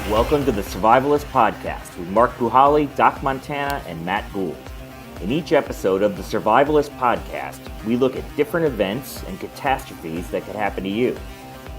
Welcome to the Survivalist Podcast with Mark Puhali, Doc Montana, and Matt Gould. In each episode of the Survivalist Podcast, we look at different events and catastrophes that could happen to you.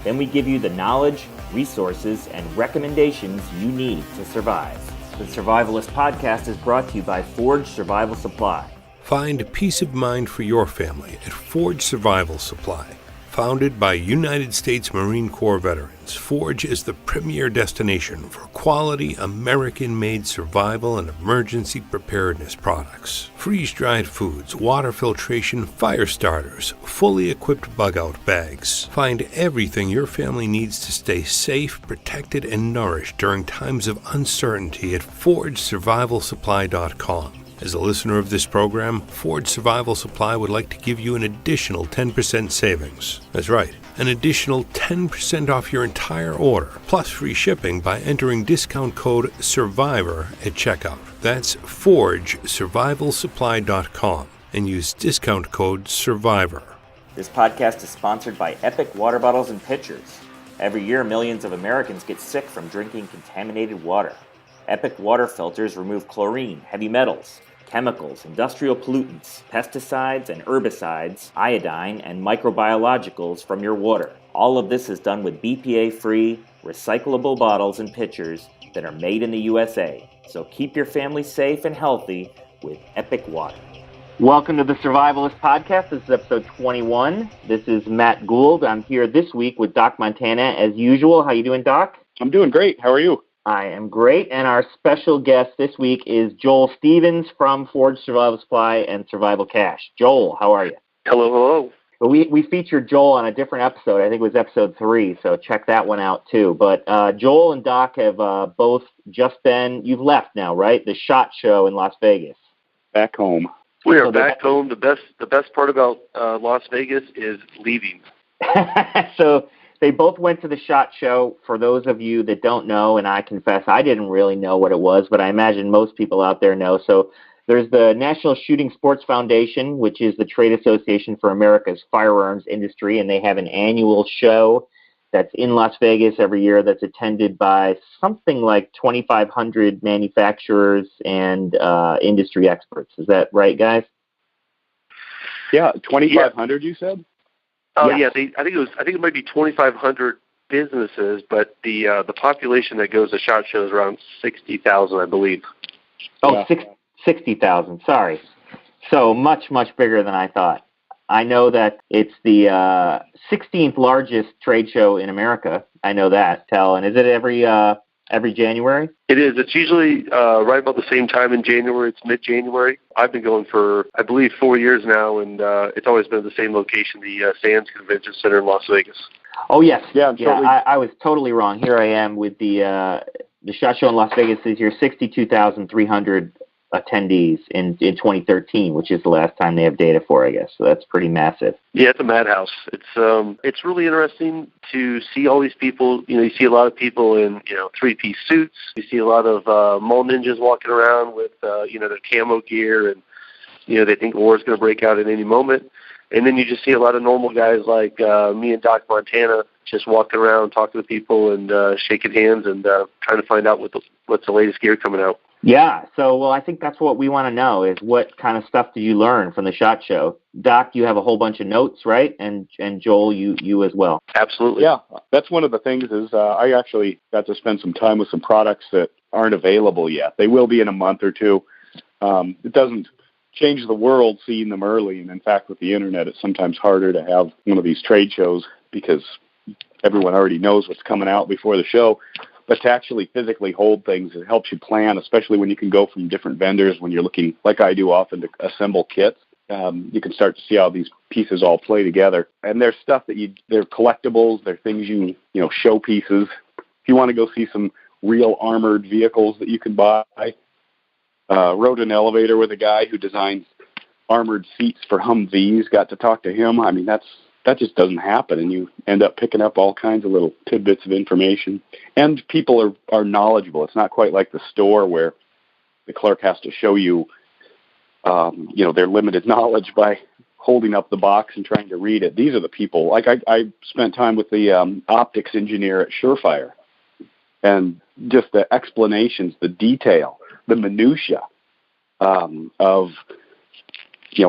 Then we give you the knowledge, resources, and recommendations you need to survive. The Survivalist Podcast is brought to you by Forge Survival Supply. Find peace of mind for your family at Forge Survival Supply. Founded by United States Marine Corps veterans, Forge is the premier destination for quality American-made survival and emergency preparedness products. Freeze-dried foods, water filtration, fire starters, fully equipped bug-out bags. Find everything your family needs to stay safe, protected, and nourished during times of uncertainty at ForgeSurvivalSupply.com. As a listener of this program, Forge Survival Supply would like to give you an additional 10% savings. That's right, an additional 10% off your entire order, plus free shipping by entering discount code SURVIVOR at checkout. That's ForgeSurvivalSupply.com and use discount code SURVIVOR. This podcast is sponsored by Epic Water Bottles and Pitchers. Every year, millions of Americans get sick from drinking contaminated water. Epic water filters remove chlorine, heavy metals, chemicals, industrial pollutants, pesticides and herbicides, iodine, and microbiologicals from your water. All of this is done with BPA-free, recyclable bottles and pitchers that are made in the USA. So keep your family safe and healthy with Epic Water. Welcome to the Survivalist Podcast. This is episode 21. This is Matt Gould. I'm here this week with Doc Montana as usual. How you doing, Doc? I'm doing great. How are you? I am great, and our special guest this week is Joel Stevens from Forge Survival Supply and Survival Cash. Joel, how are you? Hello, hello. Well, we featured Joel on a different episode. I think it was episode 3, so check that one out too. But Joel and Doc have both just been, you've left now, right? The SHOT Show in Las Vegas. Back home. We are back home. The best part about Las Vegas is leaving. So they both went to the SHOT Show. For those of you that don't know, and I confess I didn't really know what it was, but I imagine most people out there know. So there's the National Shooting Sports Foundation, which is the trade association for America's firearms industry, and they have an annual show that's in Las Vegas every year that's attended by something like 2,500 manufacturers and industry experts. Is that right, guys? Yeah, 2,500 you said? Oh yeah, I think it might be 2,500 businesses, but the population that goes to SHOT Show is around 60,000, I believe. Oh, yeah. 60,000. Sorry. So much bigger than I thought. I know that it's the 16th largest trade show in America. I know that, and is it every January? It is. It's usually right about the same time in January. It's mid-January. I've been going for, I believe, 4 years now, and it's always been at the same location, the Sands Convention Center in Las Vegas. Oh, yes. Yeah, I was totally wrong. Here I am with the SHOT Show in Las Vegas this year, 62,300 attendees in 2013, which is the last time they have data for, I guess. So that's pretty massive. Yeah, it's a madhouse. It's really interesting to see all these people. You know, you see a lot of people in, three-piece suits. You see a lot of mole ninjas walking around with, their camo gear, and, they think war is going to break out at any moment. And then you just see a lot of normal guys like me and Doc Montana just walking around, talking to people and shaking hands and trying to find out what's the latest gear coming out. Yeah, so, I think that's what we want to know is what kind of stuff did you learn from the SHOT Show? Doc, you have a whole bunch of notes, right? And Joel, you as well. Absolutely. Yeah, that's one of the things is I actually got to spend some time with some products that aren't available yet. They will be in a month or two. It doesn't change the world seeing them early, and in fact, with the Internet, it's sometimes harder to have one of these trade shows because everyone already knows what's coming out before the show. But to actually physically hold things, it helps you plan, especially when you can go from different vendors when you're looking, like I do often, to assemble kits. You can start to see how these pieces all play together. And there's stuff they're collectibles, they're things show pieces. If you want to go see some real armored vehicles that you can buy, rode an elevator with a guy who designs armored seats for Humvees, got to talk to him. I mean, that just doesn't happen, and you end up picking up all kinds of little tidbits of information. And people are knowledgeable. It's not quite like the store where the clerk has to show you, their limited knowledge by holding up the box and trying to read it. These are the people. Like I spent time with the optics engineer at Surefire, and just the explanations, the detail, the minutia of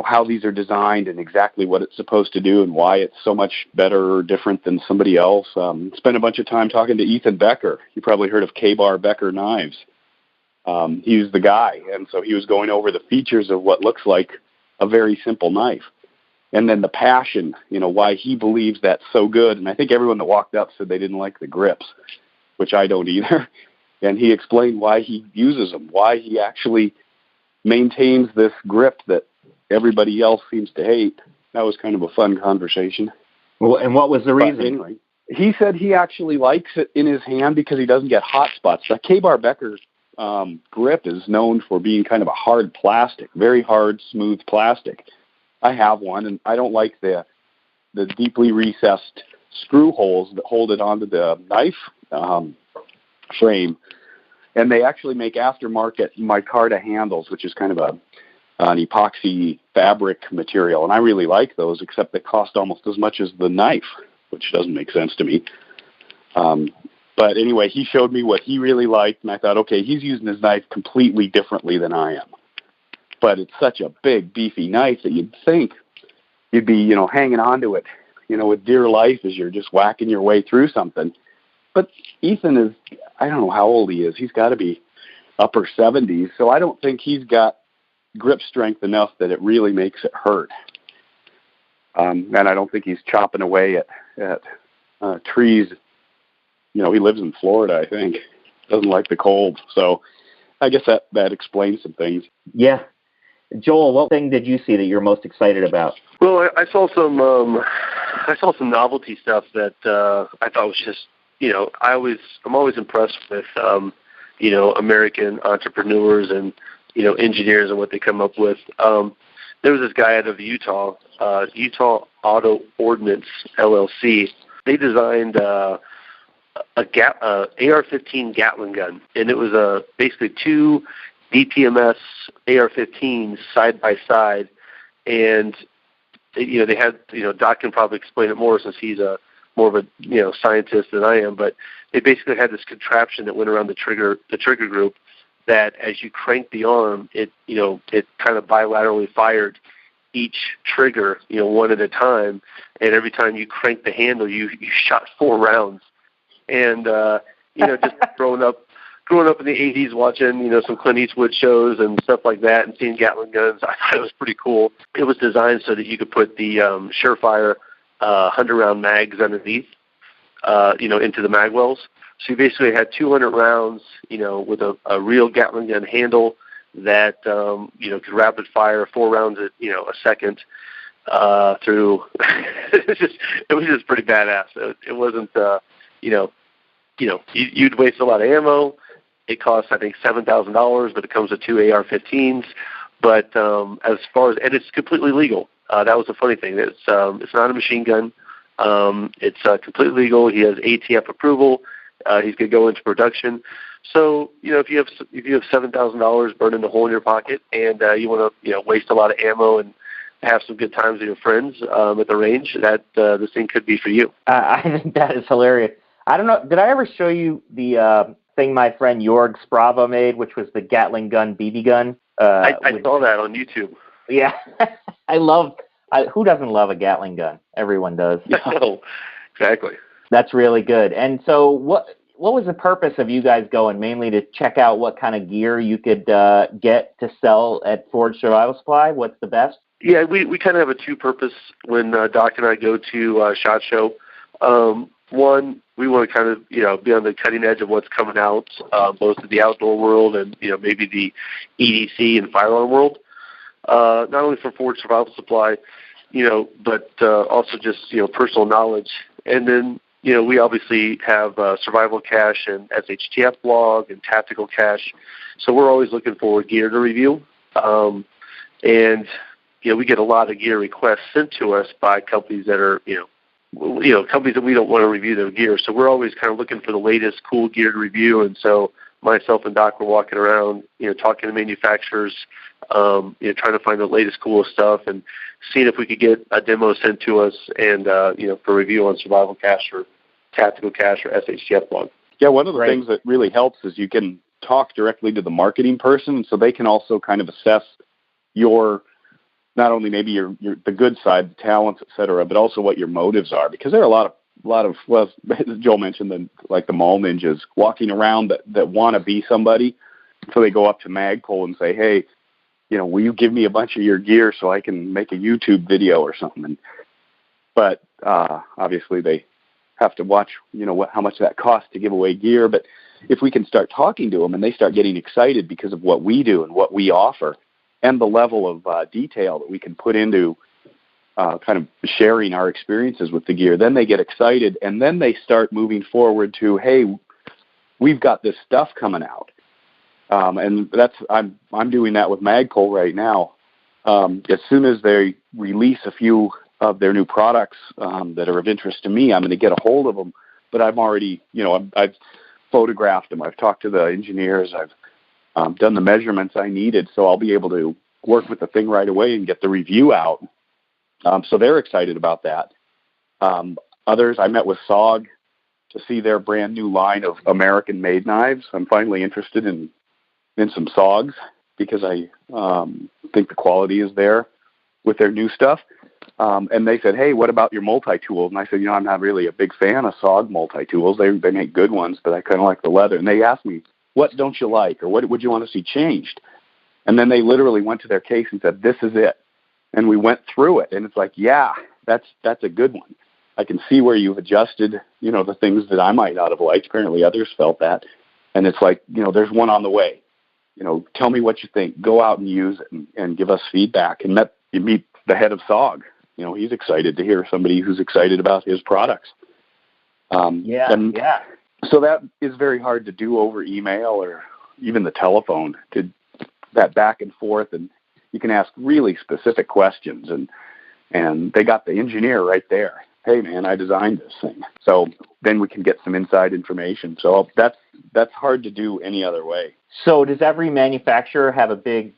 how these are designed and exactly what it's supposed to do and why it's so much better or different than somebody else. Spent a bunch of time talking to Ethan Becker. You probably heard of K-Bar Becker Knives. He's the guy, and so he was going over the features of what looks like a very simple knife. And then the passion, why he believes that's so good. And I think everyone that walked up said they didn't like the grips, which I don't either. And he explained why he uses them, why he actually maintains this grip that everybody else seems to hate. That was kind of a fun conversation. Well, and what was the reason? But anyway, he said he actually likes it in his hand because he doesn't get hot spots. The K-Bar Becker grip is known for being kind of a hard plastic, very hard, smooth plastic. I have one, and I don't like the deeply recessed screw holes that hold it onto the knife frame. And they actually make aftermarket micarta handles, which is kind of an epoxy fabric material. And I really like those, except they cost almost as much as the knife, which doesn't make sense to me. But anyway, he showed me what he really liked, and I thought, okay, he's using his knife completely differently than I am. But it's such a big, beefy knife that you'd think you'd be, hanging on to it, with dear life as you're just whacking your way through something. But Ethan is, I don't know how old he is. He's got to be upper 70s, so I don't think he's got grip strength enough that it really makes it hurt. And I don't think he's chopping away at trees. He lives in Florida, I think. Doesn't like the cold. So I guess that explains some things. Yeah. Joel, what thing did you see that you're most excited about? Well, I saw some novelty stuff that I thought was just, I'm always impressed with, American entrepreneurs and, engineers and what they come up with. There was this guy out of Utah Auto Ordnance LLC. They designed a AR-15 Gatling gun, and it was basically two DPMS AR-15s side by side, and they had Doc can probably explain it more since he's more of a scientist than I am, but they basically had this contraption that went around the trigger group that as you cranked the arm, it kind of bilaterally fired each trigger one at a time, and every time you cranked the handle, you shot 4 rounds. And just growing up in the 80s watching, some Clint Eastwood shows and stuff like that and seeing Gatling guns, I thought it was pretty cool. It was designed so that you could put the Surefire 100-round mags underneath, into the mag wells. So you basically had 200 rounds, with a real Gatling gun handle that, could rapid fire 4 rounds at, a second through. It was just pretty badass. It wasn't, you'd waste a lot of ammo. It costs, I think, $7,000, but it comes with 2 AR-15s. But as far as, and it's completely legal. That was the funny thing. It's not a machine gun. It's completely legal. He has ATF approval. He's going to go into production. So, if you have $7,000 burning a hole in your pocket and you want to waste a lot of ammo and have some good times with your friends at the range, that this thing could be for you. I think that is hilarious. I don't know. Did I ever show you the thing my friend Jorg Sprava made, which was the Gatling gun BB gun? I saw that on YouTube. Yeah. Who doesn't love a Gatling gun? Everyone does. No, exactly. That's really good. And so what was the purpose of you guys going? Mainly to check out what kind of gear you could get to sell at Forge Survival Supply? What's the best? Yeah, we kind of have a two-purpose when Doc and I go to SHOT Show. One, we want to kind of, be on the cutting edge of what's coming out, both in the outdoor world and, maybe the EDC and firearm world. Not only for Forge Survival Supply, but also just, personal knowledge. And then, we obviously have Survival Cache and SHTF blog and Tactical Cache. So we're always looking for gear to review. And, we get a lot of gear requests sent to us by companies that are, companies that we don't want to review their gear. So we're always kind of looking for the latest cool gear to review. And so myself and Doc were walking around, talking to manufacturers, trying to find the latest cool stuff. And seeing if we could get a demo sent to us and, for review on Survival Cache or Tactical Cache or SHTF blog. Yeah, one of the things that really helps is you can talk directly to the marketing person, so they can also kind of assess your, not only maybe your the good side, the talents, et cetera, but also what your motives are. Because there are a lot of well, Joel mentioned the mall ninjas walking around that want to be somebody, so they go up to Magpul and say, hey, will you give me a bunch of your gear so I can make a YouTube video or something? But obviously they have to watch, how much that costs to give away gear. But if we can start talking to them and they start getting excited because of what we do and what we offer and the level of detail that we can put into kind of sharing our experiences with the gear, then they get excited, and then they start moving forward to, hey, we've got this stuff coming out. And I'm doing that with Magpul right now. As soon as they release a few of their new products that are of interest to me, I'm going to get a hold of them. But I've already, I've photographed them. I've talked to the engineers. I've done the measurements I needed, so I'll be able to work with the thing right away and get the review out. So they're excited about that. Others, I met with SOG to see their brand new line of American-made knives. I'm finally interested in some SOGs because I think the quality is there with their new stuff. And they said, hey, what about your multi-tools? And I said, I'm not really a big fan of SOG multi-tools. They make good ones, but I kind of like the leather. And they asked me, what don't you like, or what would you want to see changed? And then they literally went to their case and said, this is it. And we went through it, and it's like, yeah, that's a good one. I can see where you've adjusted, the things that I might not have liked. Apparently others felt that. And it's like, there's one on the way. Tell me what you think. Go out and use it and give us feedback. And you meet the head of SOG. He's excited to hear somebody who's excited about his products. So that is very hard to do over email or even the telephone, to that back and forth. And you can ask really specific questions. And they got the engineer right there. Hey, man, I designed this thing. So then we can get some inside information. So that's hard to do any other way. So does every manufacturer have a big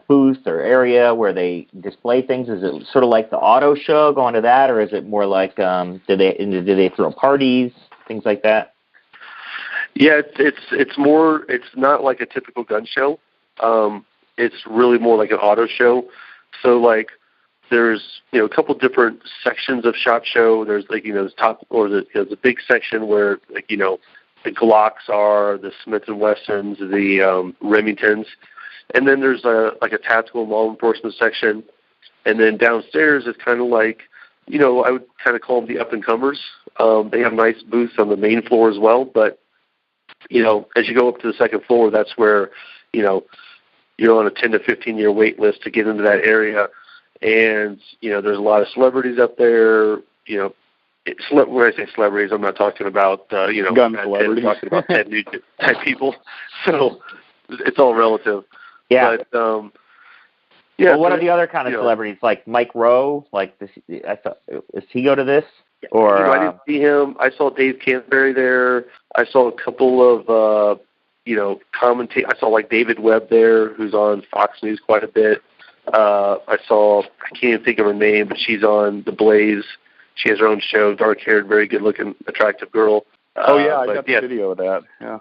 booth or area where they display things? Is it sort of like the auto show, going to that, or is it more like do they throw parties, things like that? Yeah, it's more. It's not like a typical gun show. It's really more like an auto show. So like there's a couple different sections of SHOT Show. There's the top, or the big section where the Glocks are, the Smith & Wessons, the Remingtons. And then there's a tactical law enforcement section. And then downstairs it's kind of like, I would kind of call them the up-and-comers. They have nice booths on the main floor as well. But, as you go up to the second floor, that's where, you're on a 10 to 15-year wait list to get into that area. And, there's a lot of celebrities up there. When I say celebrities, I'm not talking about, gun celebrities. I'm talking about Ted Nugent type people. So it's all relative. Yeah. But, well, what are the other kind of celebrities, like Mike Rowe? Like this, does he go to this? Or I didn't see him. I saw Dave Canterbury there. I saw a couple of commentate. I saw like David Webb there, who's on Fox News quite a bit. I can't even think of her name, but she's on The Blaze. She has her own show, dark-haired, very good-looking, attractive girl. I got the video of that. Yeah.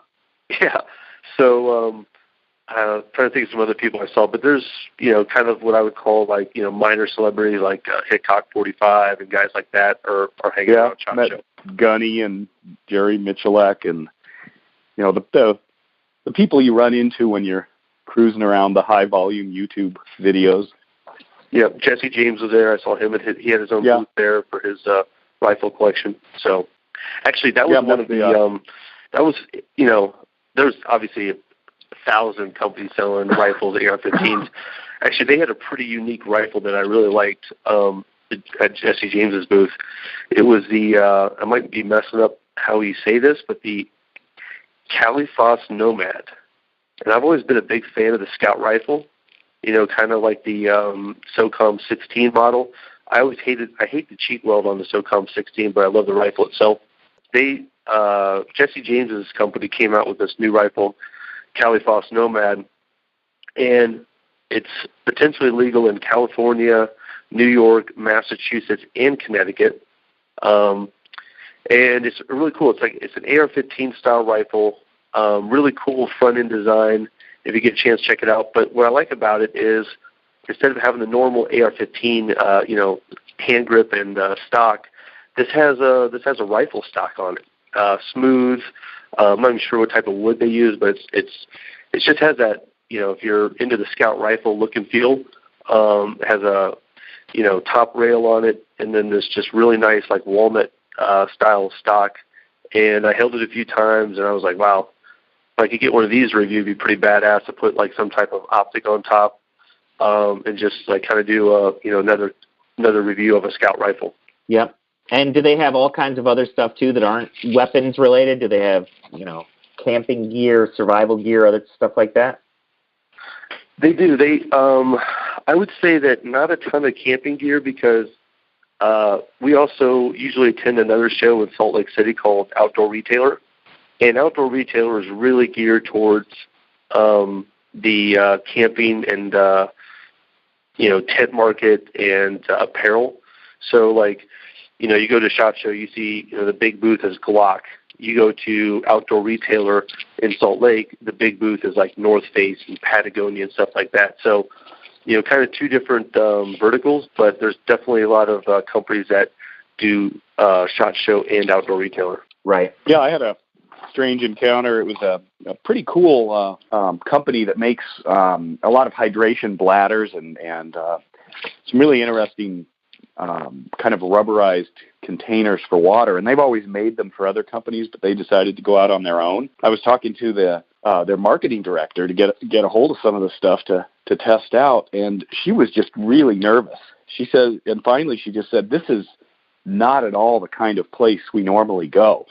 Yeah. So trying to think of some other people I saw, but there's kind of what I would call like minor celebrities like Hickok 45 and guys like that are hanging out at SHOT Show. Gunny and Jerry Michalek and the people you run into when you're cruising around the high-volume YouTube videos. Yeah, Jesse James was there. I saw him. He had his own booth there for his rifle collection. So, actually, that was one of the. That was there's obviously 1,000 companies selling rifles, AR-15s. Actually, they had a pretty unique rifle that I really liked at Jesse James's booth. It was I might be messing up how you say this, but the Califas Nomad. And I've always been a big fan of the Scout rifle. Kind of like the SOCOM 16 model. I hate the cheat weld on the SOCOM 16, but I love the rifle itself. Jesse James's company came out with this new rifle, Califas Nomad, and it's potentially legal in California, New York, Massachusetts, and Connecticut. And it's really cool. It's an AR-15 style rifle. Really cool front end design. If you get a chance, check it out. But what I like about it is instead of having the normal AR-15, hand grip and stock, this has a rifle stock on it. Smooth. I'm not even sure what type of wood they use, but it just has that. If you're into the Scout rifle look and feel, it has a top rail on it, and then this just really nice like walnut style stock. And I held it a few times, and I was like, wow, if I could get one of these reviewed, it'd be pretty badass to put like some type of optic on top, and just like kind of do another review of a Scout rifle. Yep. And do they have all kinds of other stuff too that aren't weapons related? Do they have camping gear, survival gear, other stuff like that? They do. I would say that not a ton of camping gear because we also usually attend another show in Salt Lake City called Outdoor Retailer. And Outdoor Retailer is really geared towards the camping and, tent market and apparel. So, like, you go to SHOT Show, you see, the big booth is Glock. You go to Outdoor Retailer in Salt Lake, the big booth is like North Face and Patagonia and stuff like that. So, kind of two different verticals, but there's definitely a lot of companies that do SHOT Show and Outdoor Retailer. Right. Yeah, I had a strange encounter. It was a pretty cool company that makes a lot of hydration bladders and some really interesting kind of rubberized containers for water. And they've always made them for other companies, but they decided to go out on their own. I was talking to their marketing director to get a hold of some of the stuff to test out, and she was just really nervous. She said, and finally she just said, this is not at all the kind of place we normally go.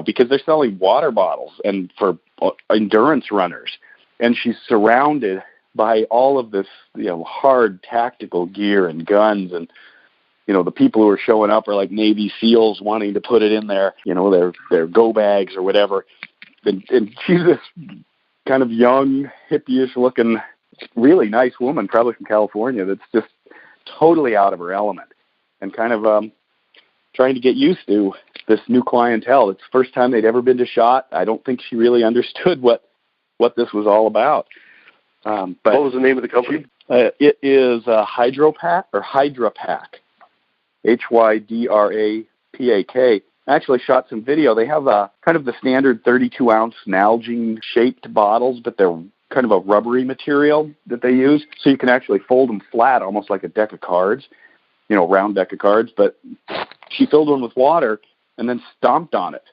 Because they're selling water bottles and for endurance runners. And she's surrounded by all of this, hard tactical gear and guns. And, the people who are showing up are like Navy SEALs wanting to put it in their go bags or whatever. And she's this kind of young, hippie-ish looking, really nice woman, probably from California, that's just totally out of her element and kind of trying to get used to this new clientele. It's the first time they'd ever been to SHOT. I don't think she really understood what this was all about. But what was the name of the company? It is Hydrapak. Hydrapak. I actually shot some video. They have kind of the standard 32-ounce Nalgene-shaped bottles, but they're kind of a rubbery material that they use, so you can actually fold them flat, almost like a deck of cards, round deck of cards. But she filled one with water and then stomped on it,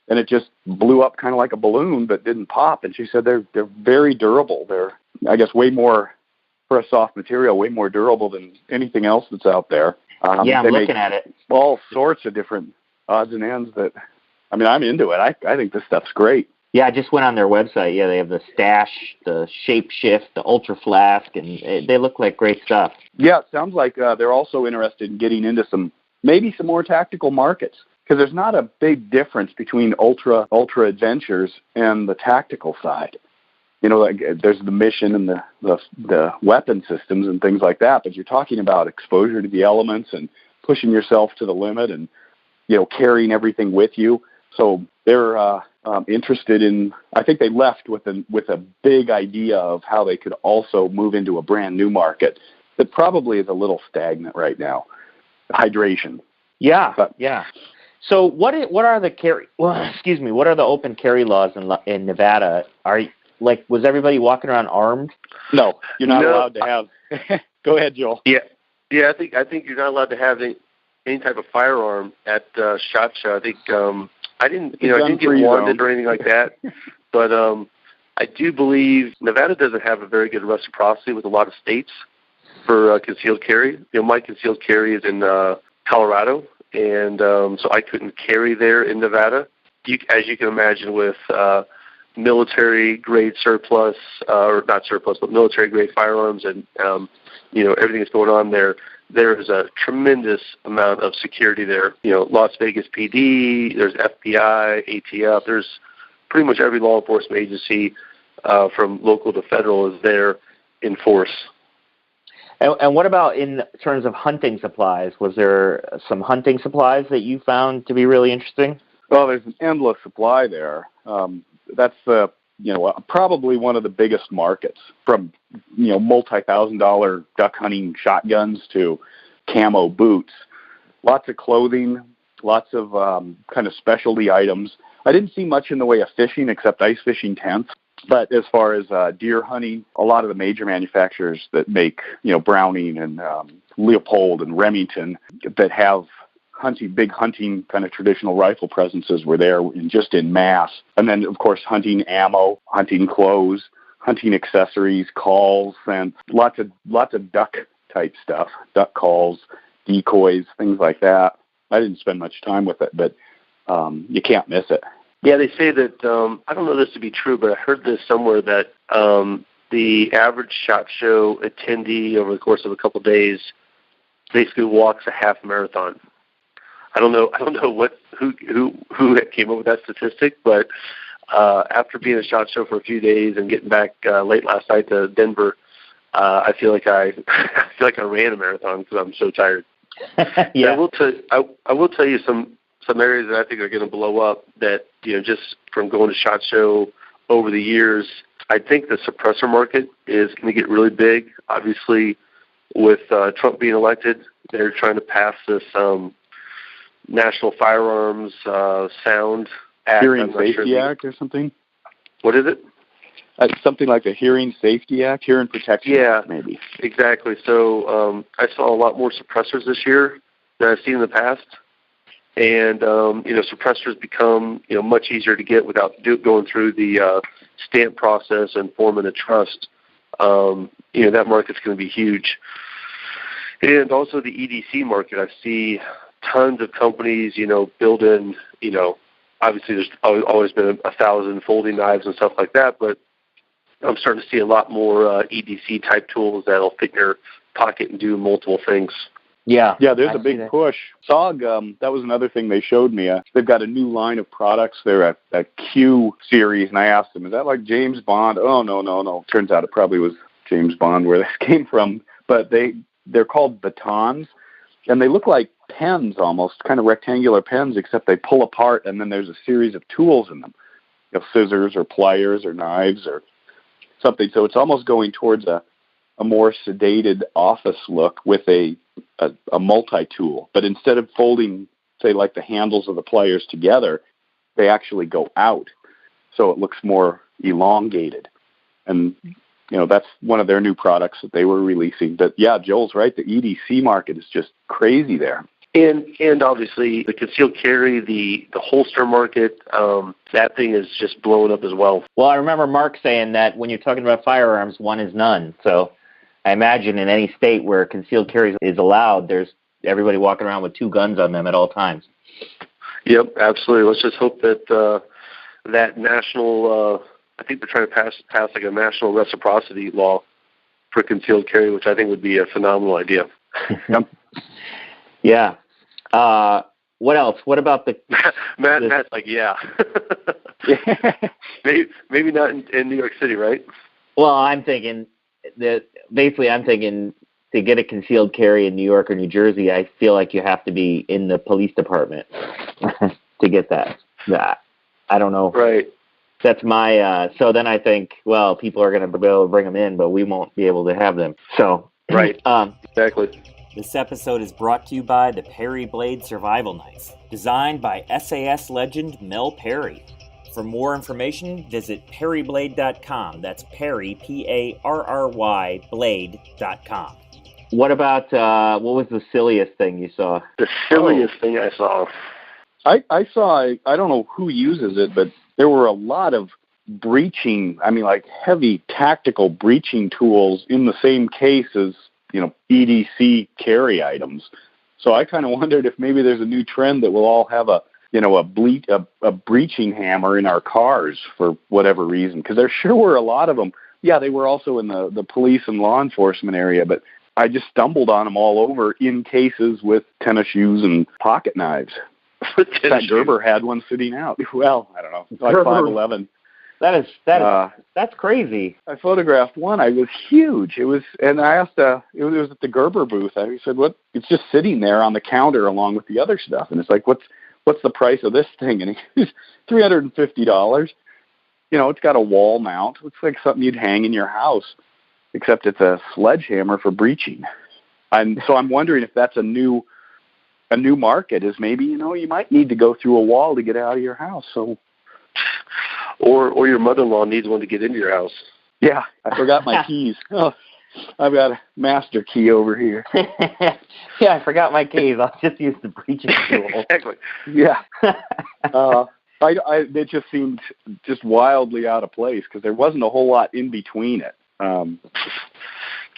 and it just blew up kind of like a balloon, but didn't pop. And she said they're very durable. They're, I guess, way more, for a soft material, way more durable than anything else that's out there. I'm looking at it. All sorts of different odds and ends that, I'm into it. I think this stuff's great. Yeah, I just went on their website. Yeah, they have the Stash, the Shape Shift, the Ultra Flask, and they look like great stuff. Yeah, it sounds like they're also interested in getting into maybe some more tactical markets, because there's not a big difference between ultra adventures and the tactical side. Like there's the mission and the weapon systems and things like that, but you're talking about exposure to the elements and pushing yourself to the limit and, carrying everything with you. So they're interested in, I think they left with a big idea of how they could also move into a brand new market that probably is a little stagnant right now. Hydration. Yeah. So what are the open carry laws in Nevada? Was everybody walking around armed? No, you're not allowed to have. Go ahead, Joel. Yeah. I think you're not allowed to have any type of firearm at SHOT Show. I think I didn't get wanted or anything like that, but I do believe Nevada doesn't have a very good reciprocity with a lot of states for concealed carry. My concealed carry is in Colorado, and so I couldn't carry there in Nevada. As you can imagine, with military-grade surplus, or not surplus, but military-grade firearms and, everything that's going on there, there is a tremendous amount of security there. Las Vegas PD, there's FBI, ATF, there's pretty much every law enforcement agency from local to federal is there in force. And what about in terms of hunting supplies? Was there some hunting supplies that you found to be really interesting? Well, there's an endless supply there. That's probably one of the biggest markets, from multi-$1,000 duck hunting shotguns to camo boots. Lots of clothing, lots of kind of specialty items. I didn't see much in the way of fishing except ice fishing tents. But as far as deer hunting, a lot of the major manufacturers that make, Browning and Leopold and Remington that have big hunting kind of traditional rifle presences were there in mass. And then, of course, hunting ammo, hunting clothes, hunting accessories, calls, and lots of duck type stuff, duck calls, decoys, things like that. I didn't spend much time with it, but you can't miss it. Yeah, they say that, I don't know this to be true, but I heard this somewhere that the average SHOT Show attendee over the course of a couple of days basically walks a half marathon. I don't know who came up with that statistic, but after being at SHOT Show for a few days and getting back late last night to Denver, I feel like I ran a marathon because I'm so tired. Yeah, I will tell you some areas that I think are going to blow up that, just from going to SHOT Show over the years. I think the suppressor market is going to get really big. Obviously, with Trump being elected, they're trying to pass this National Firearms Sound Act. Hearing Safety Act or something? What is it? Something like the Hearing Safety Act, Hearing Protection Act, maybe. Exactly. So I saw a lot more suppressors this year than I've seen in the past. And, suppressors become, much easier to get without going through the stamp process and forming a trust. That market's going to be huge. And also the EDC market, I see tons of companies, building, obviously there's always been 1,000 folding knives and stuff like that, but I'm starting to see a lot more EDC type tools that'll fit in your pocket and do multiple things. Yeah, there's a big push. SOG, that was another thing they showed me. They've got a new line of products. They're a Q series, and I asked them, is that like James Bond? Oh, no. Turns out it probably was James Bond where this came from. But they're called batons, and they look like pens almost, kind of rectangular pens, except they pull apart, and then there's a series of tools in them, scissors or pliers or knives or something. So it's almost going towards a more sedated office look with a multi-tool. But instead of folding, say, like the handles of the pliers together, they actually go out. So it looks more elongated. And, that's one of their new products that they were releasing. But, yeah, Joel's right. The EDC market is just crazy there. And obviously the concealed carry, the holster market, that thing is just blowing up as well. Well, I remember Mark saying that when you're talking about firearms, one is none. So I imagine in any state where concealed carry is allowed, there's everybody walking around with two guns on them at all times. Yep, absolutely. Let's just hope that that national, I think they're trying to pass like a national reciprocity law for concealed carry, which I think would be a phenomenal idea. Yeah. What else? What about the Matt's like, yeah. maybe not in New York City, right? Well, I'm thinking to get a concealed carry in New York or New Jersey, I feel like you have to be in the police department to get that. I don't know. Right. That's my. So then I think, well, people are going to be able to bring them in, but we won't be able to have them. So right. Exactly. This episode is brought to you by the Perry Blade Survival Knife, designed by SAS legend Mel Perry. For more information, visit perryblade.com. That's Perry, P-A-R-R-Y, blade.com. What about, what was the silliest thing you saw? The silliest thing I saw? I saw, I don't know who uses it, but there were a lot of breaching, like heavy tactical breaching tools in the same case as, EDC carry items. So I kind of wondered if maybe there's a new trend that we'll all have a breaching hammer in our cars for whatever reason, because there sure were a lot of them. Yeah, they were also in the police and law enforcement area, but I just stumbled on them all over in cases with tennis shoes and pocket knives. That Gerber had one sitting out. Well, I don't know, like 5'11". That's crazy. I photographed one. It was huge. It was, and I asked, it was at the Gerber booth. I said, "What? It's just sitting there on the counter along with the other stuff." And it's like, "What's the price of this thing?" And he's $350. It's got a wall mount. Looks like something you'd hang in your house, except it's a sledgehammer for breaching. And so I'm wondering if that's a new market. Is maybe you might need to go through a wall to get out of your house. So. Or your mother-in-law needs one to get into your house. Yeah, I forgot my keys. Oh, I've got a master key over here. Yeah, I forgot my keys. I'll just use the breaching tool. Exactly. Yeah. It just seemed just wildly out of place because there wasn't a whole lot in between it.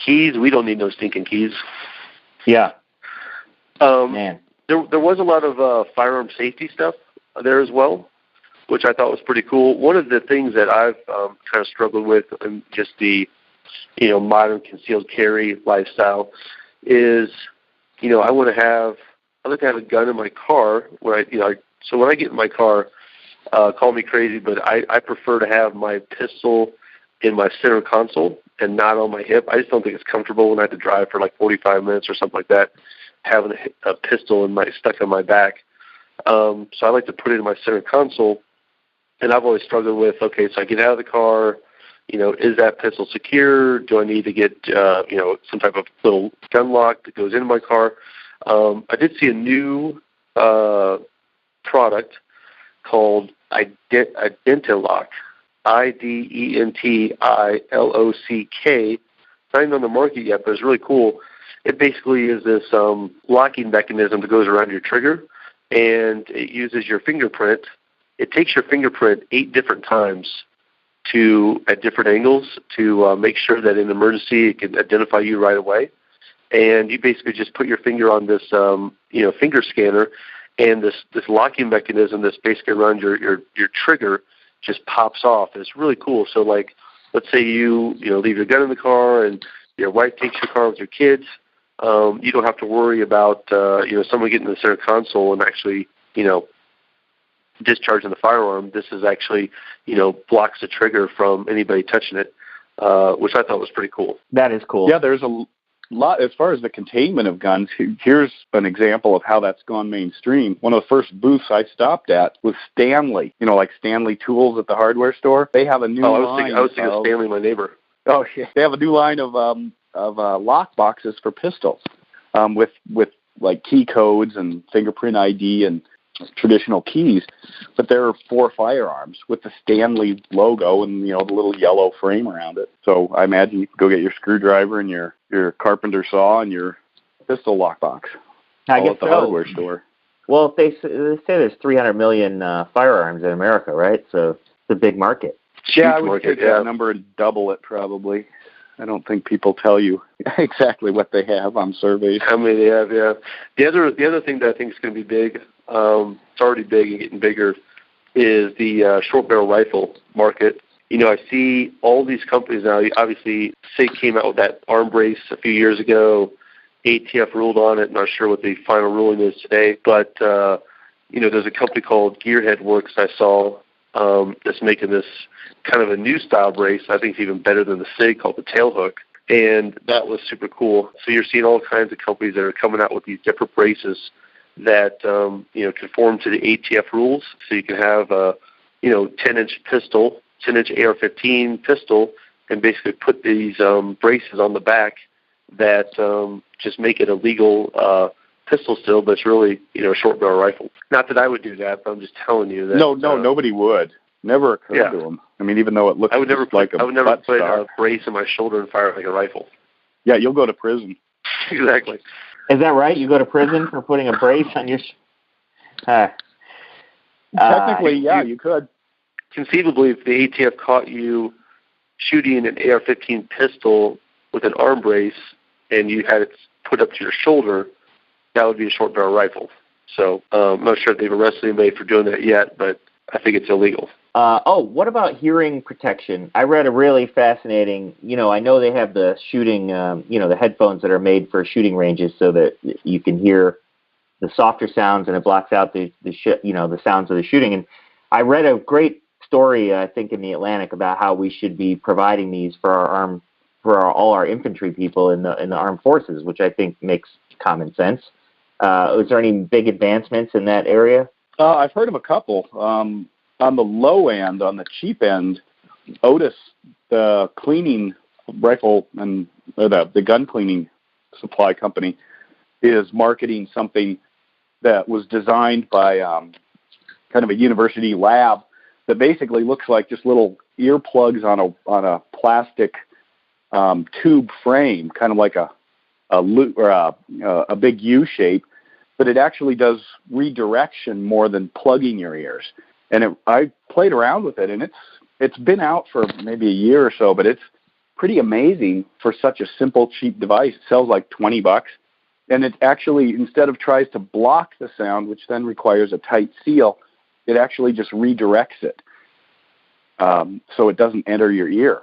Keys, we don't need no stinking keys. Yeah. Man. There was a lot of firearm safety stuff there as well, which I thought was pretty cool. One of the things that I've kind of struggled with in just the, modern concealed carry lifestyle is, I like to have a gun in my car where so when I get in my car, call me crazy, but I prefer to have my pistol in my center console and not on my hip. I just don't think it's comfortable when I have to drive for like 45 minutes or something like that, having a pistol stuck on my back. So I like to put it in my center console. And I've always struggled with, okay, so I get out of the car, is that pistol secure? Do I need to get, some type of little gun lock that goes into my car? I did see a new product called Identilock, IDENTILOCK. Not even on the market yet, but it's really cool. It basically is this locking mechanism that goes around your trigger, and it uses your fingerprint. It takes your fingerprint 8 different times at different angles to make sure that in an emergency it can identify you right away. And you basically just put your finger on this, finger scanner, and this locking mechanism that's basically around your trigger just pops off. And it's really cool. So, like, let's say you leave your gun in the car and your wife takes your car with your kids. You don't have to worry about someone getting in the center console and actually discharging the firearm. This is actually blocks the trigger from anybody touching it, which I thought was pretty cool. That is cool. Yeah, there's a lot as far as the containment of guns. Here's an example of how that's gone mainstream. One of the first booths I stopped at was Stanley. Like Stanley Tools at the hardware store. They have a new line. I was thinking of Stanley, my neighbor. Oh, yeah. They have a new line of lock boxes for pistols, with like key codes and fingerprint ID and traditional keys, but there are 4 firearms with the Stanley logo and the little yellow frame around it. So I imagine you can go get your screwdriver and your carpenter saw and your pistol lockbox all at the hardware store. Well, they say there's 300 million firearms in America, right? So it's a big market. Yeah, I would take that number and double it probably. I don't think people tell you exactly what they have on surveys. How many they have, yeah. The other thing that I think is going to be big, it's already big and getting bigger, is the short barrel rifle market. I see all these companies now. Obviously, SIG came out with that arm brace a few years ago. ATF ruled on it. Not sure what the final ruling is today. But, there's a company called Gearhead Works I saw that's making this kind of a new style brace. I think it's even better than the SIG, called the Tailhook. And that was super cool. So you're seeing all kinds of companies that are coming out with these different braces that, conform to the ATF rules. So you can have a, 10-inch pistol, 10-inch AR-15 pistol, and basically put these braces on the back that just make it a legal pistol still, but it's really, a short barrel rifle. Not that I would do that, but I'm just telling you that. No, nobody would. Never occurred to them. I mean, even though it looks like I would never put a brace on my shoulder and fire it like a rifle. Yeah, you'll go to prison. Exactly. Is that right? You go to prison for putting a brace on your... Technically, you could. Conceivably, if the ATF caught you shooting an AR-15 pistol with an arm brace and you had it put up to your shoulder, that would be a short barrel rifle. So I'm not sure if they've arrested anybody for doing that yet, but I think it's illegal. What about hearing protection? I read a really fascinating, I know they have the shooting, the headphones that are made for shooting ranges so that you can hear the softer sounds and it blocks out the sounds of the shooting. And I read a great story, I think, in the Atlantic about how we should be providing these for all our infantry people in the armed forces, which I think makes common sense. Was there any big advancements in that area? I've heard of a couple. On the low end, on the cheap end, Otis, the cleaning rifle and the gun cleaning supply company, is marketing something that was designed by kind of a university lab that basically looks like just little earplugs on a plastic tube frame, kind of like a loop or a big U shape, but it actually does redirection more than plugging your ears. And I played around with it, and it's been out for maybe a year or so, but it's pretty amazing for such a simple, cheap device. It sells like $20, and it actually, instead of tries to block the sound, which then requires a tight seal, it actually just redirects it, so it doesn't enter your ear.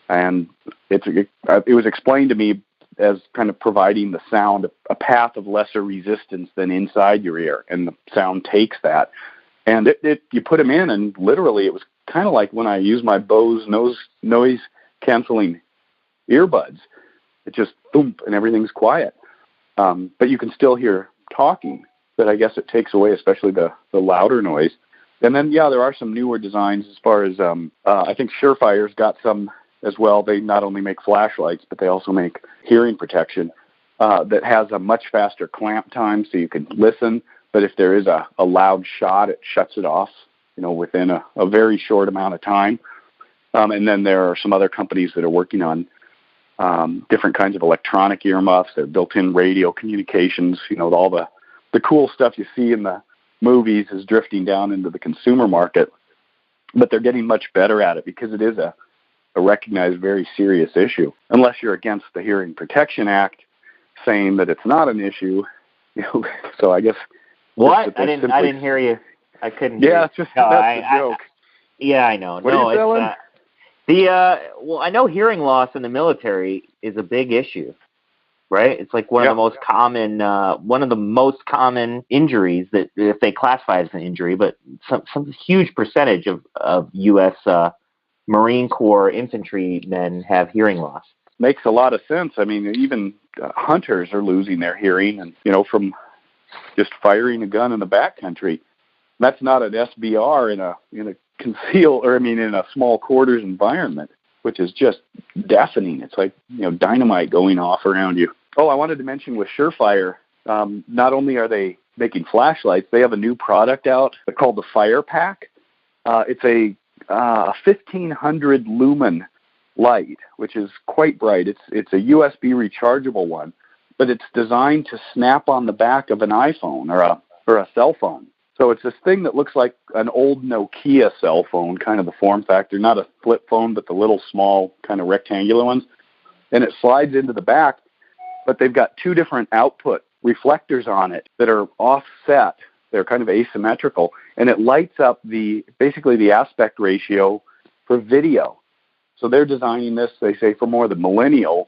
And it was explained to me as kind of providing the sound a path of lesser resistance than inside your ear, and the sound takes that. And you put them in, and literally it was kind of like when I use my Bose noise canceling earbuds. It just boom, and everything's quiet. But you can still hear talking, but I guess it takes away especially the louder noise. And then, yeah, there are some newer designs as far as, I think Surfire's got some as well. They not only make flashlights, but they also make hearing protection that has a much faster clamp time, so you can listen. But if there is a loud shot, it shuts it off, within a very short amount of time. And then there are some other companies that are working on different kinds of electronic earmuffs. They're built-in radio communications. All the cool stuff you see in the movies is drifting down into the consumer market. But they're getting much better at it because it is a recognized very serious issue. Unless you're against the Hearing Protection Act, saying that it's not an issue. So I guess. What? I didn't hear you. I couldn't. Yeah, it's just that's a joke. Yeah, I know. What are you selling? Well, I know hearing loss in the military is a big issue, right? It's like one of the most common injuries that, if they classify it as an injury, but some huge percentage of U.S. Marine Corps infantrymen have hearing loss. Makes a lot of sense. I mean, even hunters are losing their hearing, and from just firing a gun in the backcountry. That's not an SBR in a small quarters environment, which is just deafening. It's like, dynamite going off around you. Oh, I wanted to mention with Surefire, not only are they making flashlights, they have a new product out called the Fire Pack. It's a 1,500 lumen light, which is quite bright. It's a USB rechargeable one, but it's designed to snap on the back of an iPhone or a cell phone. So it's this thing that looks like an old Nokia cell phone, kind of the form factor, not a flip phone, but the little small kind of rectangular ones. And it slides into the back, but they've got two different output reflectors on it that are offset. They're kind of asymmetrical, and it lights up basically the aspect ratio for video. So they're designing this, they say, for more the millennial,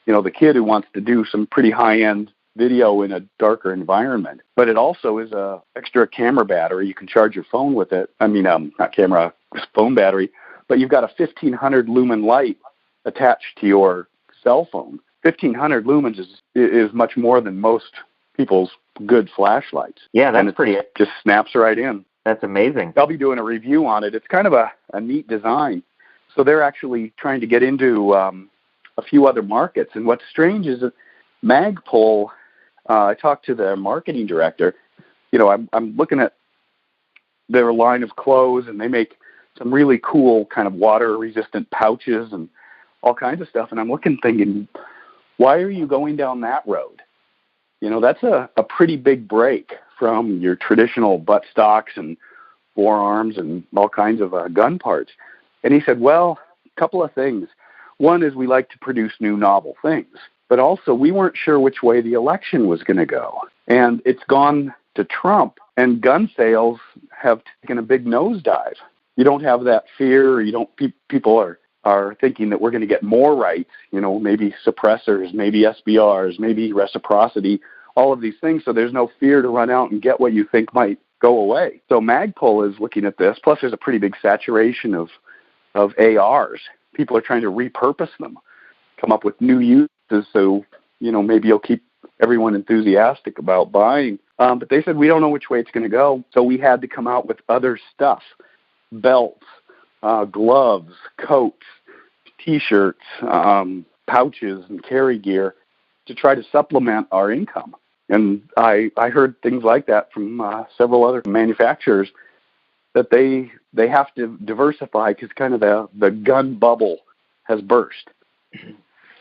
the kid who wants to do some pretty high-end video in a darker environment. But it also is a extra camera battery. You can charge your phone with it. I mean, not camera, phone battery. But you've got a 1,500 lumen light attached to your cell phone. 1,500 lumens is much more than most people's good flashlights. Yeah, that's pretty. It just snaps right in. That's amazing. I'll be doing a review on it. It's kind of a neat design. So they're actually trying to get into a few other markets. And what's strange is that Magpul, I talked to their marketing director. I'm looking at their line of clothes, and they make some really cool kind of water-resistant pouches and all kinds of stuff. And I'm thinking, why are you going down that road? That's a pretty big break from your traditional buttstocks and forearms and all kinds of gun parts. And he said, well, a couple of things. One is we like to produce new novel things, but also we weren't sure which way the election was going to go. And it's gone to Trump, and gun sales have taken a big nosedive. You don't have that fear. People are thinking that we're going to get more rights, maybe suppressors, maybe SBRs, maybe reciprocity, all of these things. So there's no fear to run out and get what you think might go away. So Magpul is looking at this. Plus, there's a pretty big saturation of ARs. People are trying to repurpose them, come up with new uses. So, maybe you'll keep everyone enthusiastic about buying. But they said, we don't know which way it's going to go. So we had to come out with other stuff, belts, gloves, coats, T-shirts, pouches, and carry gear to try to supplement our income. And I heard things like that from several other manufacturers, that they have to diversify because kind of the gun bubble has burst.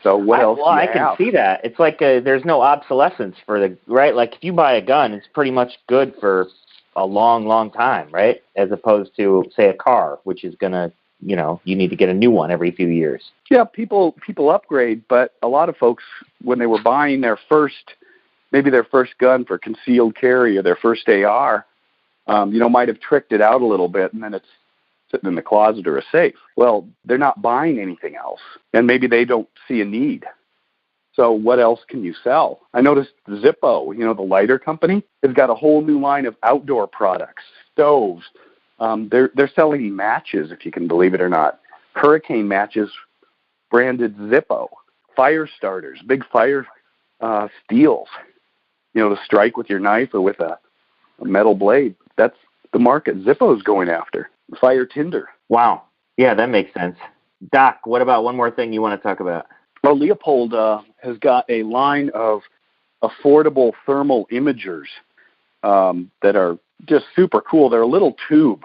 So what else? Well, I can see that. It's like there's no obsolescence right? Like if you buy a gun, it's pretty much good for a long, long time, right? As opposed to, say, a car, which is going to, you need to get a new one every few years. Yeah, people upgrade, but a lot of folks, when they were buying maybe their first gun for concealed carry or their first AR, might have tricked it out a little bit, and then it's sitting in the closet or a safe. Well, they're not buying anything else, and maybe they don't see a need. So what else can you sell? I noticed Zippo, the lighter company, has got a whole new line of outdoor products, stoves. They're selling matches, if you can believe it or not. Hurricane matches branded Zippo. Fire starters, big fire steels, to strike with your knife or with a metal blade. That's the market Zippo's going after. Fire tinder. Wow. Yeah, that makes sense. Doc, what about one more thing you want to talk about? Well, Leopold has got a line of affordable thermal imagers that are just super cool. They're a little tube,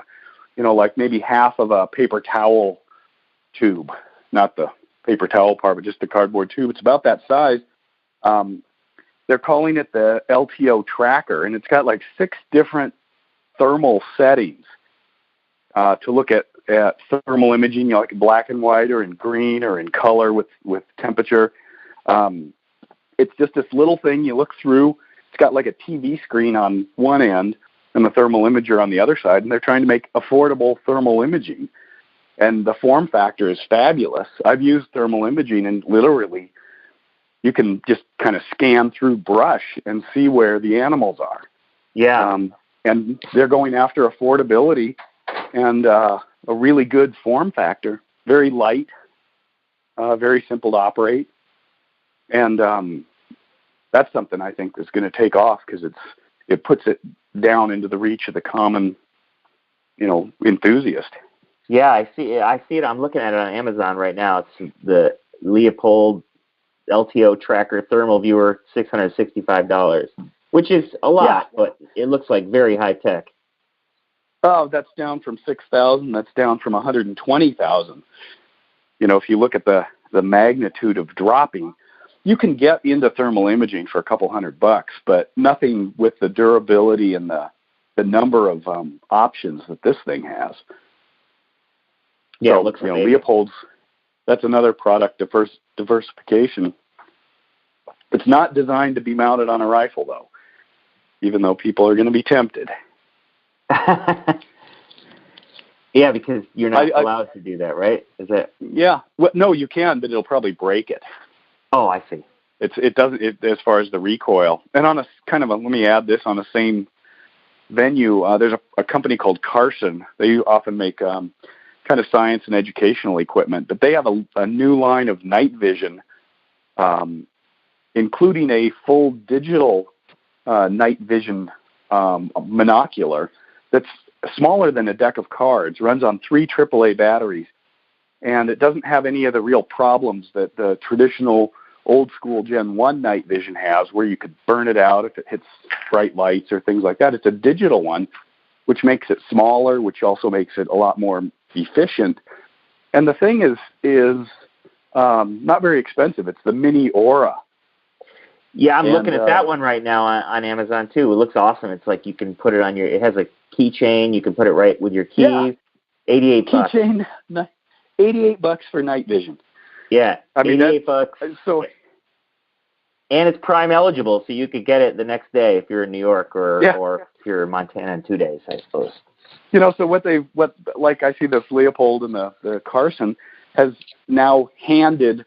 like maybe half of a paper towel tube, not the paper towel part, but just the cardboard tube. It's about that size. They're calling it the LTO tracker, and it's got like 6 different thermal settings to look at thermal imaging, like black and white or in green or in color with temperature. It's just this little thing you look through. It's got like a TV screen on one end and the thermal imager on the other side, and they're trying to make affordable thermal imaging. And the form factor is fabulous. I've used thermal imaging, and literally you can just kind of scan through brush and see where the animals are. Yeah. And they're going after affordability and a really good form factor. Very light, very simple to operate. And that's something I think is going to take off because it puts it down into the reach of the common, enthusiast. Yeah, I see it. I'm looking at it on Amazon right now. It's the Leopold LTO Tracker Thermal Viewer, $665, which is a lot, but it looks like very high tech. Oh, that's down from $6,000. That's down from $120,000. If you look at the magnitude of dropping, you can get into thermal imaging for a couple $100, but nothing with the durability and the number of options that this thing has. Yeah, so, it looks amazing. Leopold's, that's another product diversification. It's not designed to be mounted on a rifle, though, even though people are going to be tempted. Yeah, because you're not allowed to do that, right? Is it? Yeah. Well, no, you can, but it'll probably break it. Oh, I see. It doesn't as far as the recoil. And on a kind of let me add this on the same venue. There's a company called Carson. They often make kind of science and educational equipment, but they have a new line of night vision, including a full digital night vision monocular that's smaller than a deck of cards, runs on 3 AAA batteries, and it doesn't have any of the real problems that the traditional old school Gen 1 night vision has, where you could burn it out if it hits bright lights or things like that. It's a digital one, which makes it smaller, which also makes it a lot more efficient. And the thing is not very expensive. It's the Mini Aura. Yeah, I'm looking at that one right now on Amazon too. It looks awesome. It's like you can put it on it has a keychain. You can put it right with your keys. Yeah. $88. Keychain, $88 for night vision. Yeah, I mean, $88. So, and it's Prime eligible, so you could get it the next day if you're in New York or if you're in Montana in 2 days, I suppose. So like I see this Leopold and the Carson has now handed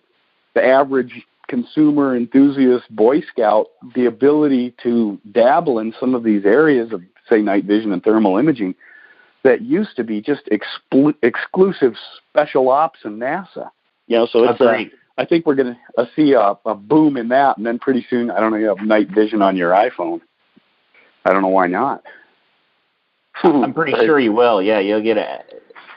the average consumer enthusiast Boy Scout the ability to dabble in some of these areas of say night vision and thermal imaging, that used to be just exclusive special ops and NASA. So it's I think we're going to see a boom in that, and then pretty soon, I don't know, you have night vision on your iPhone. I don't know why not. I'm pretty sure you will. Yeah, you'll get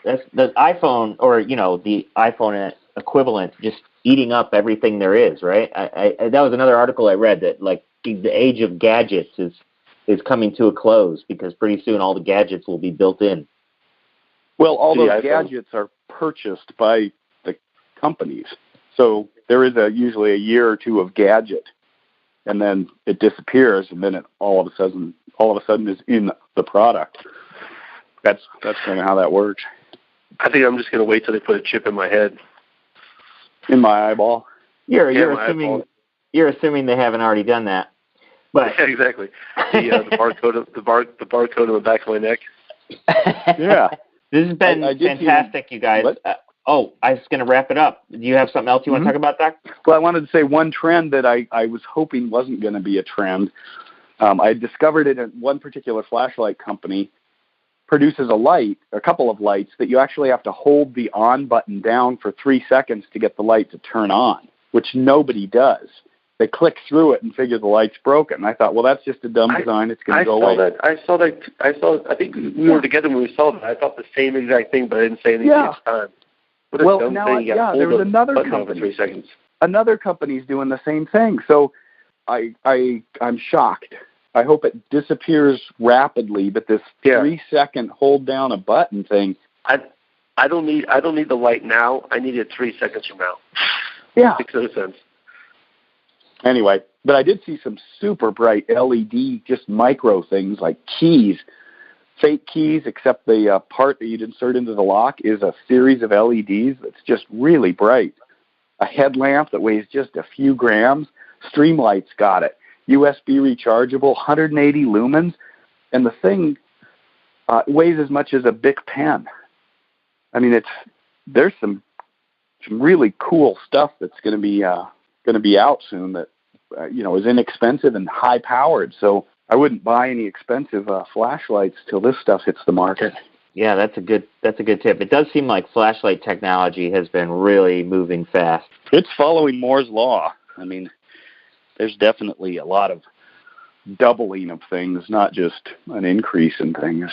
that's the iPhone, or the iPhone equivalent, just eating up everything there is, right? I that was another article I read, that like the age of gadgets is coming to a close, because pretty soon all the gadgets will be built in. Well, all those gadgets are purchased by the companies, so there is usually a year or two of gadget, and then it disappears, and then it all of a sudden is in the product. That's kind of how that works. I think I'm just going to wait till they put a chip in my head. In my eyeball. You're assuming they haven't already done that. But yeah, exactly. The barcode on the back of my neck. Yeah. This has been fantastic, you guys. I was going to wrap it up. Do you have something else you want to talk about, Doc? Well, I wanted to say one trend that I was hoping wasn't going to be a trend. I discovered it at one particular flashlight company produces a couple of lights that you actually have to hold the on button down for 3 seconds to get the light to turn on, which nobody does. They click through it and figure the light's broken. I thought, well, that's just a dumb design. It's going to go away. I saw that. I think we were together when we saw that. I thought the same exact thing, but I didn't say anything at the time. What a dumb thing. There was another company. 3 seconds. Another company's doing the same thing. So I'm shocked. I hope it disappears rapidly, but this 3-second hold down a button thing. I don't need the light now. I need it 3 seconds from now. Yeah. Makes no sense. Anyway, but I did see some super bright LED, just micro things like keys, fake keys, except the part that you'd insert into the lock is a series of LEDs that's just really bright. A headlamp that weighs just a few grams. Streamlight's got it. USB rechargeable, 180 lumens, and the thing weighs as much as a Bic pen. I mean, there's some really cool stuff that's going to be out soon that is inexpensive and high powered. So I wouldn't buy any expensive flashlights till this stuff hits the market. Yeah, that's a good tip. It does seem like flashlight technology has been really moving fast. It's following Moore's law. I mean, there's definitely a lot of doubling of things, not just an increase in things.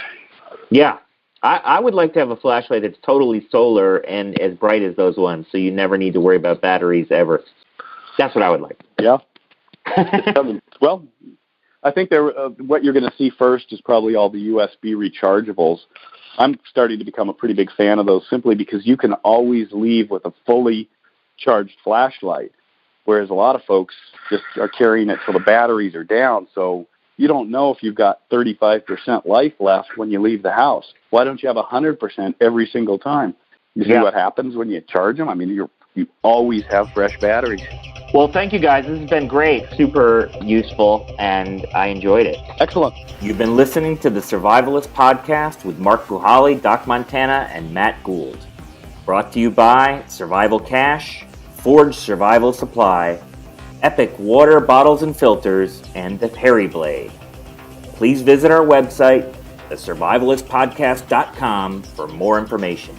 Yeah. I would like to have a flashlight that's totally solar and as bright as those ones, so you never need to worry about batteries ever. That's what I would like. Yeah. Well, I think what you're going to see first is probably all the USB rechargeables. I'm starting to become a pretty big fan of those, simply because you can always leave with a fully charged flashlight, whereas a lot of folks just are carrying it till the batteries are down, so you don't know if you've got 35% life left when you leave the house. Why don't you have 100% every single time? You see what happens when you charge them? I mean, you always have fresh batteries. Well, thank you, guys. This has been great, super useful, and I enjoyed it. Excellent. You've been listening to the Survivalist Podcast with Mark Buhali, Doc Montana, and Matt Gould. Brought to you by Survival Cash, Forge Survival Supply, Epic Water Bottles and Filters, and the Perry Blade. Please visit our website, thesurvivalistpodcast.com, for more information.